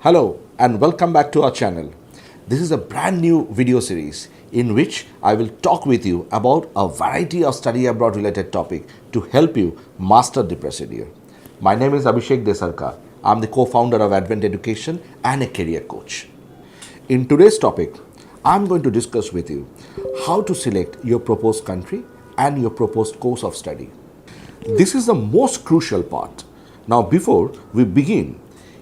Hello and welcome back to our channel. This is a brand new video series in which I will talk with you about a variety of study abroad related topic to help you master the procedure. My name is Abhishake de Sarkar. I am the co-founder of Advent Education and a career coach. In today's topic, I am going to discuss with you how to select your proposed country and your proposed course of study. This is the most crucial part. Now, before we begin,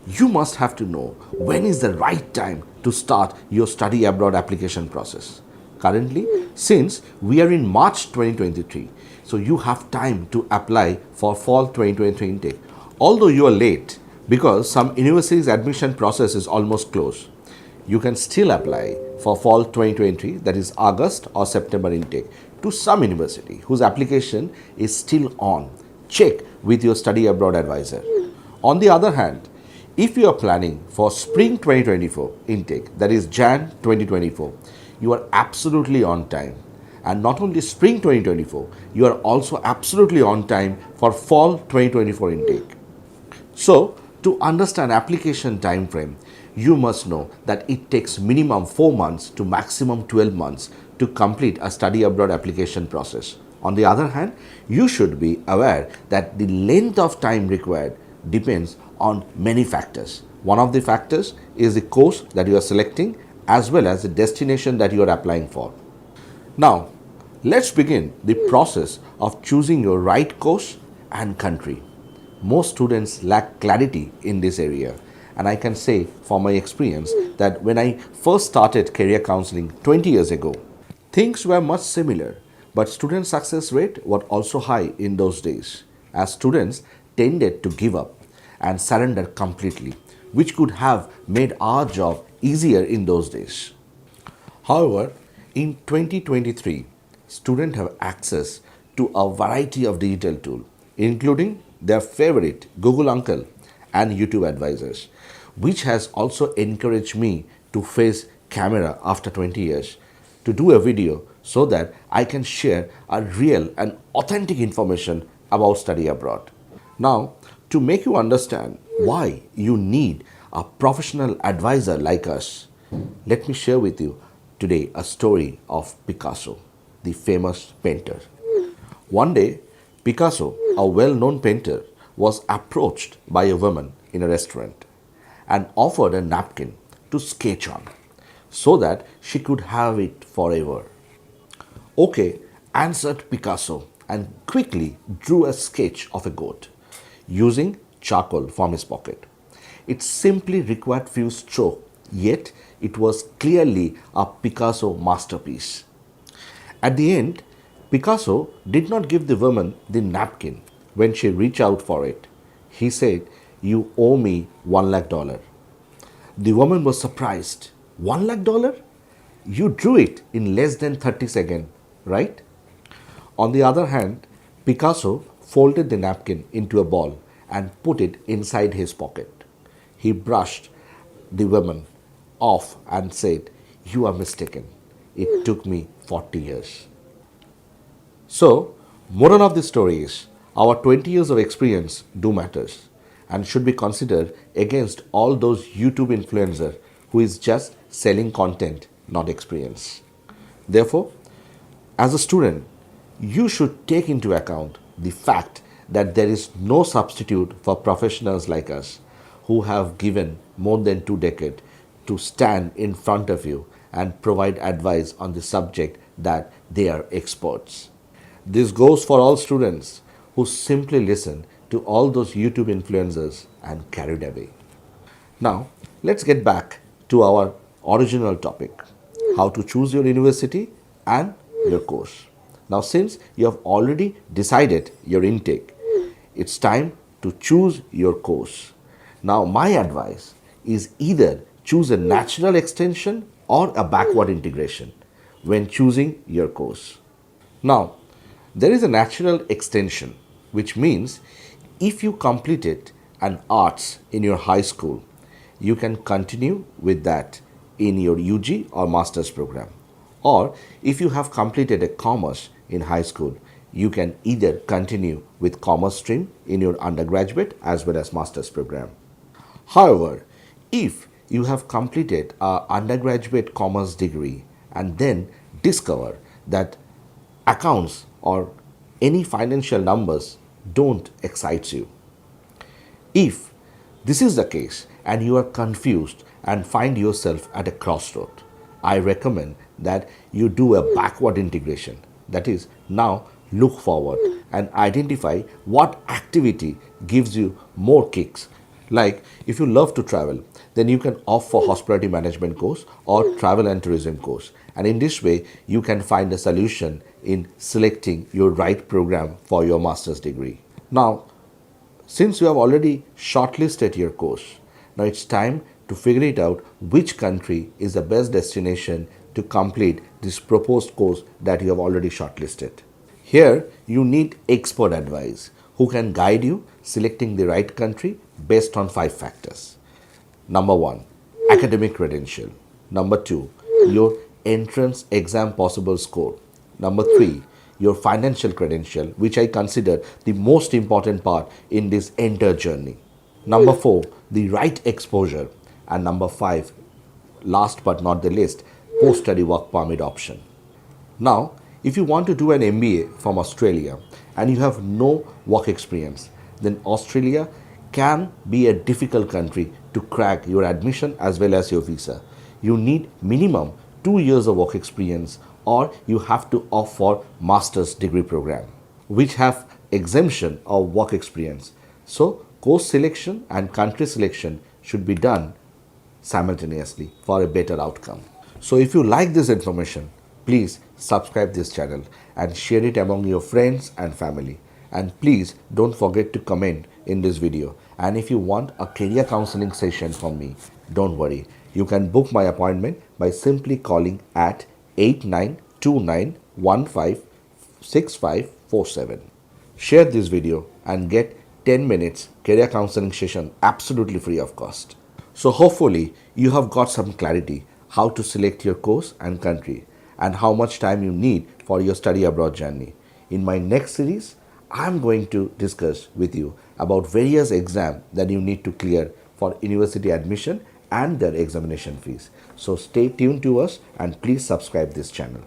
you must have to know when is the right time to start your study abroad application process. Currently, since we are in March 2023, so you have time to apply for fall 2023 intake. Although you are late because some universities admission process is almost closed, you can still apply for fall 2023, that is August or September intake, to some university whose application is still on. Check with your study abroad advisor. On the other hand, if you are planning for spring 2024 intake, that is Jan 2024, you are absolutely on time. And not only spring 2024, you are also absolutely on time for fall 2024 intake. So, to understand application time frame, you must know that it takes minimum 4 months to maximum 12 months to complete a study abroad application process. On the other hand, you should be aware that the length of time required depends on many factors. One of the factors is the course that you are selecting as well as the destination that you are applying for. Now, let's begin the process of choosing your right course and country. Most students lack clarity in this area, and I can say from my experience that when I first started career counseling 20 years ago, things were much similar, but student success rate was also high in those days, as students tended to give up and surrender completely, which could have made our job easier in those days. However, in 2023, students have access to a variety of digital tools, including their favorite Google Uncle and YouTube advisors, which has also encouraged me to face camera after 20 years to do a video so that I can share a real and authentic information about study abroad. Now, to make you understand why you need a professional advisor like us, let me share with you today a story of Picasso, the famous painter. One day, Picasso, a well-known painter, was approached by a woman in a restaurant and offered a napkin to sketch on so that she could have it forever. Okay, answered Picasso and quickly drew a sketch of a goat using charcoal from his pocket. It simply required few strokes, yet it was clearly a Picasso masterpiece. At the end, Picasso did not give the woman the napkin when she reached out for it. He said, "You owe me $1 lakh." The woman was surprised. $1 lakh? You drew it in less than 30 seconds, right? On the other hand, Picasso folded the napkin into a ball and put it inside his pocket. He brushed the woman off and said, "You are mistaken. It took me 40 years. So, moral of the story is our 20 years of experience do matters and should be considered against all those YouTube influencers who is just selling content, not experience. Therefore, as a student, you should take into account the fact that there is no substitute for professionals like us who have given more than 2 decades to stand in front of you and provide advice on the subject that they are experts. This goes for all students who simply listen to all those YouTube influencers and carried away. Now, let's get back to our original topic, how to choose your university and your course. Now, since you have already decided your intake, it's time to choose your course. Now, my advice is either choose a natural extension or a backward integration when choosing your course. Now, there is a natural extension, which means if you completed an arts in your high school, you can continue with that in your UG or master's program. Or if you have completed a commerce in high school, you can either continue with commerce stream in your undergraduate as well as master's program. However, if you have completed a undergraduate commerce degree and then discover that accounts or any financial numbers don't excite you. If this is the case and you are confused and find yourself at a crossroad, I recommend that you do a backward integration. That is, now look forward and identify what activity gives you more kicks. Like if you love to travel, then you can opt for hospitality management course or travel and tourism course. And in this way, you can find a solution in selecting your right program for your master's degree. Now, since you have already shortlisted your course, now it's time to figure it out which country is the best destination to complete this proposed course that you have already shortlisted. Here, you need expert advice who can guide you selecting the right country based on 5 factors. Number 1, academic credential. Number 2, your entrance exam possible score. Number 3, your financial credential, which I consider the most important part in this entire journey. Number 4, the right exposure. And number 5, last but not the least, post study work permit option. Now, if you want to do an MBA from Australia and you have no work experience, then Australia can be a difficult country to crack your admission as well as your visa. You need minimum 2 years of work experience, or you have to opt for master's degree program which have exemption of work experience. So course selection and country selection should be done simultaneously for a better outcome. So if you like this information, please subscribe this channel and share it among your friends and family. And please don't forget to comment in this video. And if you want a career counseling session from me, don't worry. You can book my appointment by simply calling at 8929156547. Share this video and get 10 minutes career counseling session absolutely free of cost. So hopefully you have got some clarity how to select your course and country and how much time you need for your study abroad journey. In my next series, I'm going to discuss with you about various exams that you need to clear for university admission and their examination fees. So stay tuned to us and please subscribe this channel.